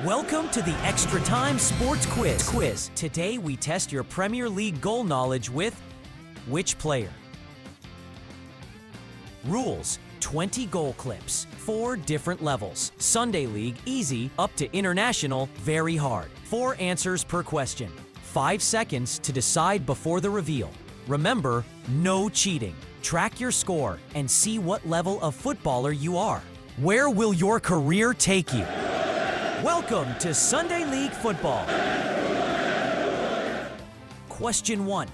Welcome to the Extra Time Sports Quiz. Today we test your Premier League goal knowledge with which player? Rules: 20 goal clips, 4 different levels. Sunday League, easy, up to international, very hard. 4 answers per question. 5 seconds to decide before the reveal. Remember, no cheating. Track your score and see what level of footballer you are. Where will your career take you? Welcome to Sunday League Football. Question 1.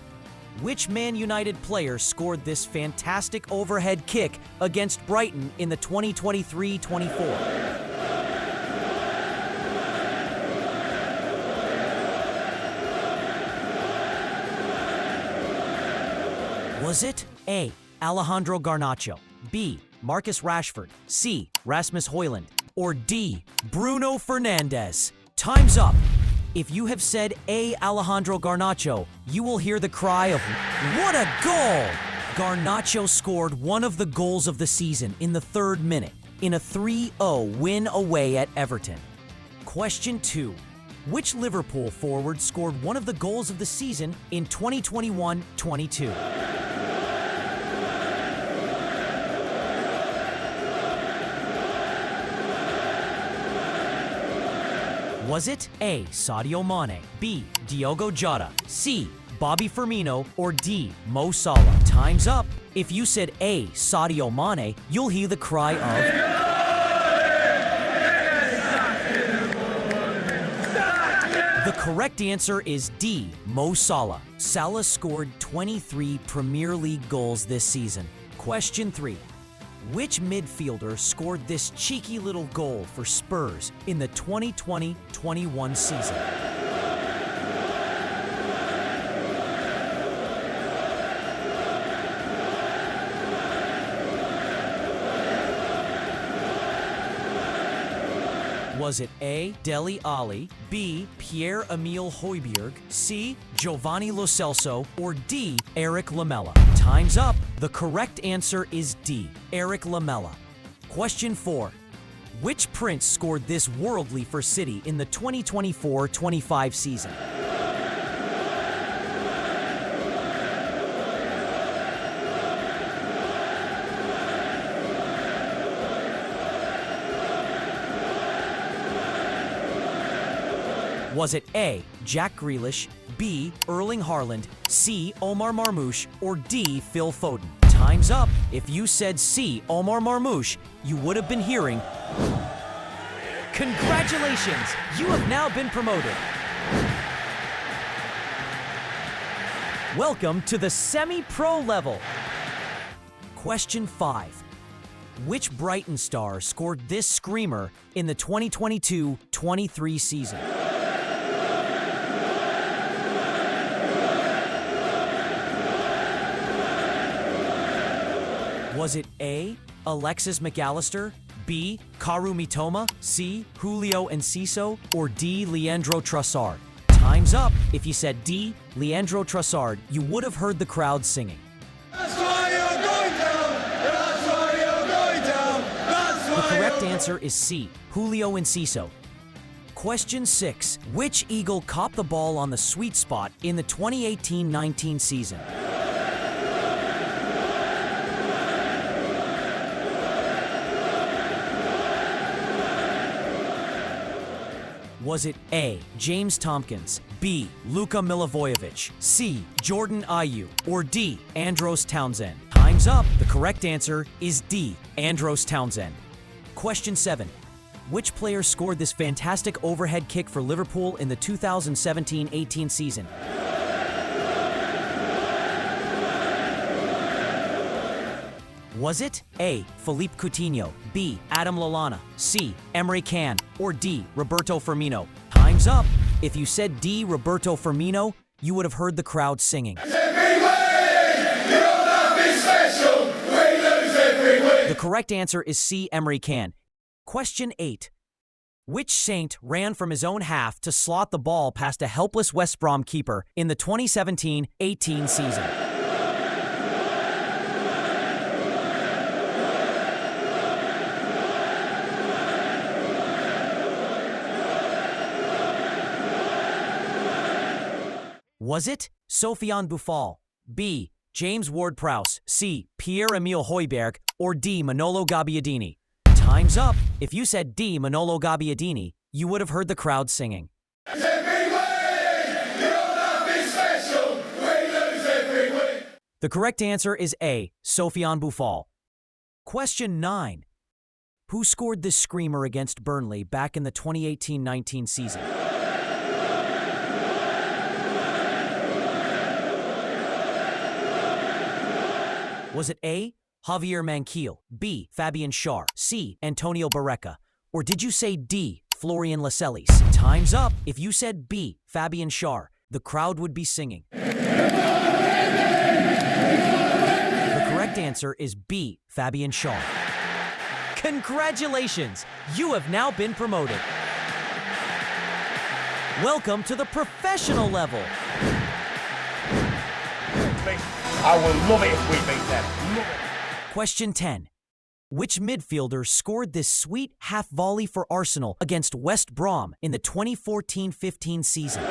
Which Man United player scored this fantastic overhead kick against Brighton in the 2023-24? Was it A. Alejandro Garnacho, B. Marcus Rashford, C. Rasmus Højlund, or D. Bruno Fernandes? Time's up. If you have said A. Alejandro Garnacho, you will hear the cry of, "What a goal!" Garnacho scored one of the goals of the season in the 3rd minute in a 3-0 win away at Everton. Question 2. Which Liverpool forward scored one of the goals of the season in 2021-22? Was it A. Sadio Mane, B. Diogo Jota, C. Bobby Firmino, or D. Mo Salah? Time's up. If you said A. Sadio Mane, you'll hear the cry of... The correct answer is D. Mo Salah. Salah scored 23 Premier League goals this season. Question 3. Which midfielder scored this cheeky little goal for Spurs in the 2020-21 season? Was it A. Dele Alli, B. Pierre-Emile Højbjerg, C. Giovanni Lo Celso, or D. Eric Lamela? Time's up. The correct answer is D. Eric Lamela. Question 4. Which prince scored this worldly for City in the 2024-25 season? Was it A. Jack Grealish, B. Erling Haaland, C. Omar Marmoush, or D. Phil Foden? Time's up. If you said C. Omar Marmoush, you would have been hearing, "Congratulations! You have now been promoted." Welcome to the semi-pro level. Question 5. Which Brighton star scored this screamer in the 2022-23 season? Was it A. Alexis McAllister, B. Karu Mitoma, C. Julio Enciso, or D. Leandro Trossard? Time's up. If you said D. Leandro Trossard, you would have heard the crowd singing. That's why you're going down! That's why you're going down! That's why the correct answer is C. Julio Enciso. Question 6. Which Eagle caught the ball on the sweet spot in the 2018-19 season? Was it A. James Tompkins, B. Luka Milivojevic, C. Jordan Ayew, or D. Andros Townsend? Time's up. The correct answer is D. Andros Townsend. Question 7. Which player scored this fantastic overhead kick for Liverpool in the 2017-18 season? Was it A. Philippe Coutinho, B. Adam Lallana, C. Emre Can, or D. Roberto Firmino? Time's up. If you said D. Roberto Firmino, you would have heard the crowd singing. The correct answer is C. Emre Can. Question 8. Which Saint ran from his own half to slot the ball past a helpless West Brom keeper in the 2017-18 season? Was it Sofiane Boufal, B. James Ward-Prowse, C. Pierre-Emile Højbjerg, or D. Manolo Gabbiadini? Time's up. If you said D. Manolo Gabbiadini, you would have heard the crowd singing. The correct answer is A. Sofiane Boufal. Question 9. Who scored this screamer against Burnley back in the 2018-19 season? Was it A. Javier Manquillo, B. Fabian Schär, C. Antonio Barreca, or did you say D. Florian Lascelles? Time's up. If you said B. Fabian Schär, the crowd would be singing. The correct answer is B. Fabian Schär. Congratulations! You have now been promoted. Welcome to the professional level. I will love it if we beat them. Question 10. Which midfielder scored this sweet half volley for Arsenal against West Brom in the 2014-15 season?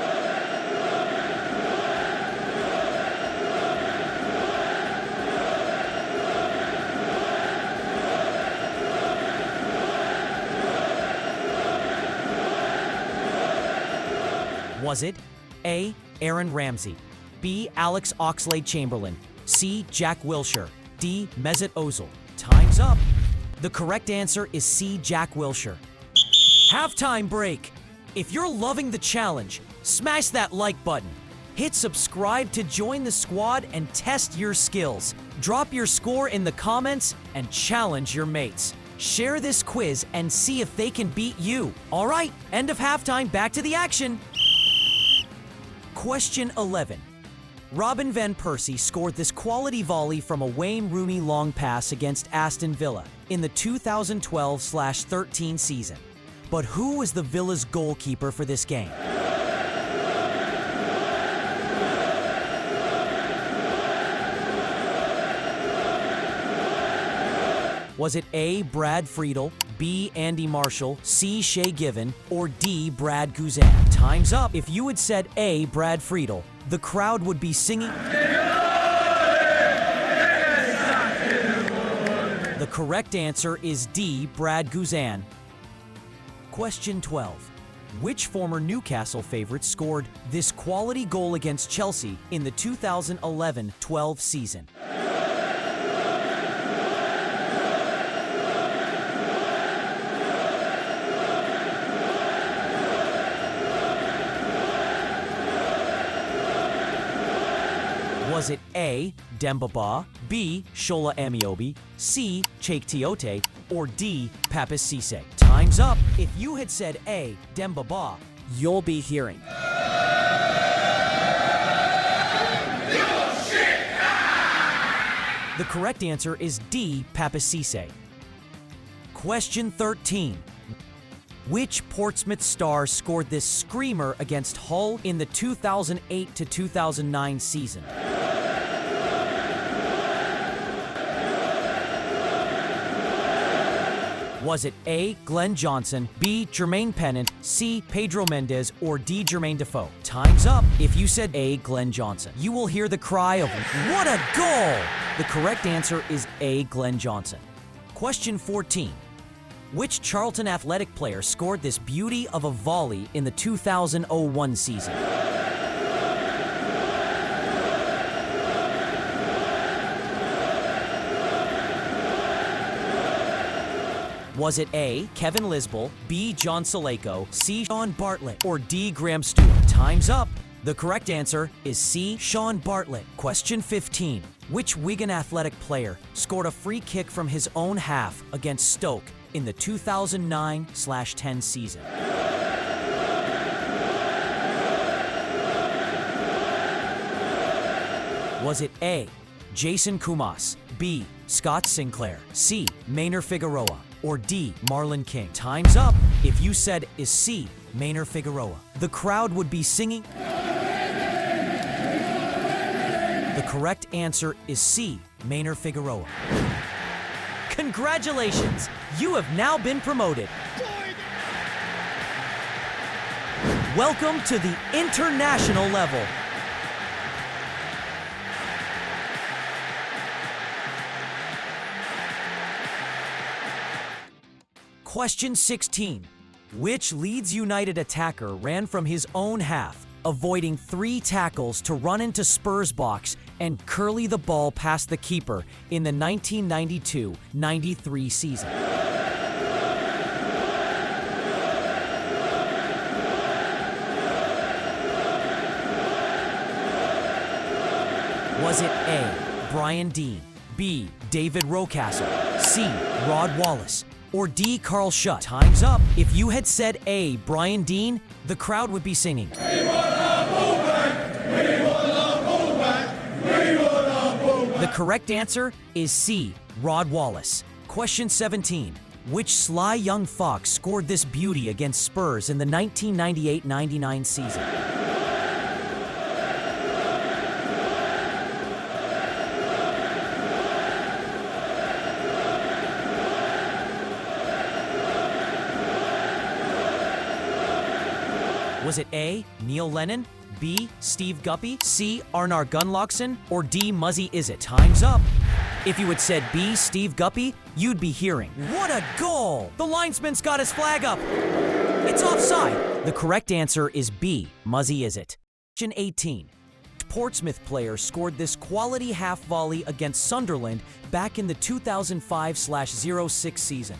Was it A. Aaron Ramsey, B. Alex Oxlade-Chamberlain, C. Jack Wilshere, D. Mesut Ozil? Time's up. The correct answer is C. Jack Wilshere. Halftime break. If you're loving the challenge, smash that like button. Hit subscribe to join the squad and test your skills. Drop your score in the comments and challenge your mates. Share this quiz and see if they can beat you. All right, end of halftime, back to the action. Question 11. Robin van Persie scored this quality volley from a Wayne Rooney long pass against Aston Villa in the 2012-13 season. But who was the Villa's goalkeeper for this game? Was it A. Brad Friedel, B. Andy Marshall, C. Shay Given, or D. Brad Guzan? Time's up. If you had said A. Brad Friedel, the crowd would be singing. The correct answer is D. Brad Guzan. Question 12. Which former Newcastle favorite scored this quality goal against Chelsea in the 2011-12 season? Was it A. Demba Ba, B. Shola Amiobi, C. Cheick Tiote, or D. Papis Cisse? Time's up. If you had said A. Demba Ba, you'll be hearing. The correct answer is D. Papis Cisse. Question 13. Which Portsmouth star scored this screamer against Hull in the 2008-2009 season? Was it A. Glenn Johnson, B. Jermaine Pennant, C. Pedro Mendes, or D. Jermaine Defoe? Time's up. If you said A. Glenn Johnson, you will hear the cry of, "What a goal!" The correct answer is A. Glenn Johnson. Question 14. Which Charlton Athletic player scored this beauty of a volley in the 2001 season? Was it A. Kevin Lisbell, B. John Saleko, C. Sean Bartlett, or D. Graham Stewart? Time's up. The correct answer is C. Sean Bartlett. Question 15. Which Wigan Athletic player scored a free kick from his own half against Stoke in the 2009-10 season? Was it A. Jason Kumas, B. Scott Sinclair, C. Maynor Figueroa, or D. Marlon King? Time's up. If you said is C. Maynor Figueroa, the crowd would be singing. The correct answer is C. Maynor Figueroa. Congratulations! You have now been promoted. Welcome to the international level. Question 16. Which Leeds United attacker ran from his own half, avoiding 3 tackles to run into Spurs' box and curly the ball past the keeper in the 1992-93 season? Was it A, Brian Deane, B, David Rocastle, C, Rod Wallace, or D, Carl Schutt? Time's up. If you had said A, Brian Deane, the crowd would be singing. The correct answer is C, Rod Wallace. Question 17. Which sly young fox scored this beauty against Spurs in the 1998-99 season? Was it A, Neil Lennon, B, Steve Guppy, C, Arnar Gunnlaugsson, or D, Muzzy Izzet? Time's up. If you had said B, Steve Guppy, you'd be hearing, "What a goal! The linesman's got his flag up! It's offside!" The correct answer is B, Muzzy Izzet. Question 18. Portsmouth player scored this quality half volley against Sunderland back in the 2005-06 season.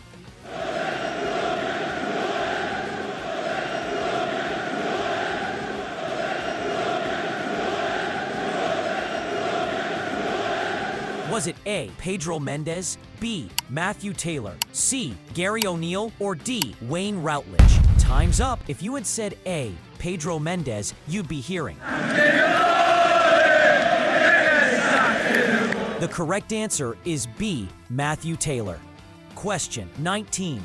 Was it A, Pedro Mendes, B, Matthew Taylor, C, Gary O'Neill, or D, Wayne Routledge? Time's up. If you had said A, Pedro Mendes, you'd be hearing. The correct answer is B, Matthew Taylor. Question 19.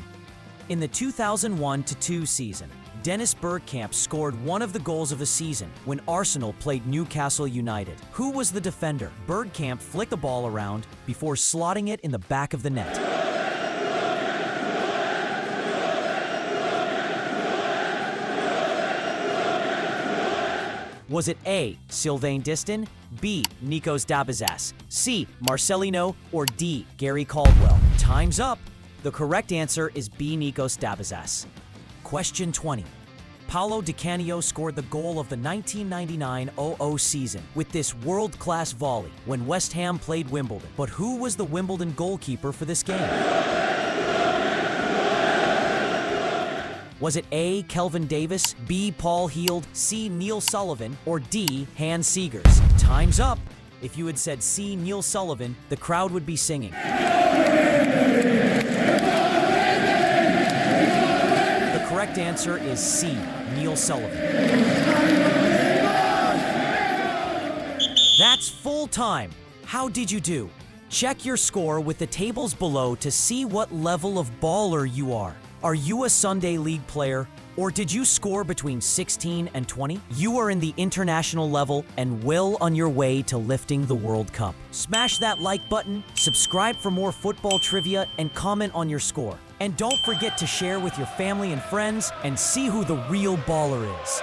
In the 2001-02 season, Dennis Bergkamp scored one of the goals of the season when Arsenal played Newcastle United. Who was the defender? Bergkamp flicked the ball around before slotting it in the back of the net. Was it A, Sylvain Distin, B, Nikos Dabizas, C, Marcelino, or D, Gary Caldwell? Time's up. The correct answer is B, Nikos Dabizas. Question 20. Paolo Di Canio scored the goal of the 1999-00 season with this world-class volley when West Ham played Wimbledon. But who was the Wimbledon goalkeeper for this game? Was it A, Kelvin Davis, B, Paul Heald, C, Neil Sullivan, or D, Hans Seegers? Time's up. If you had said C, Neil Sullivan, the crowd would be singing. The correct answer is C, Neil Sullivan. That's full time. How did you do? Check your score with the tables below to see what level of baller you are. Are you a Sunday League player, or did you score between 16 and 20? You are in the international level and well on your way to lifting the World Cup. Smash that like button, subscribe for more football trivia, and comment on your score. And don't forget to share with your family and friends and see who the real baller is.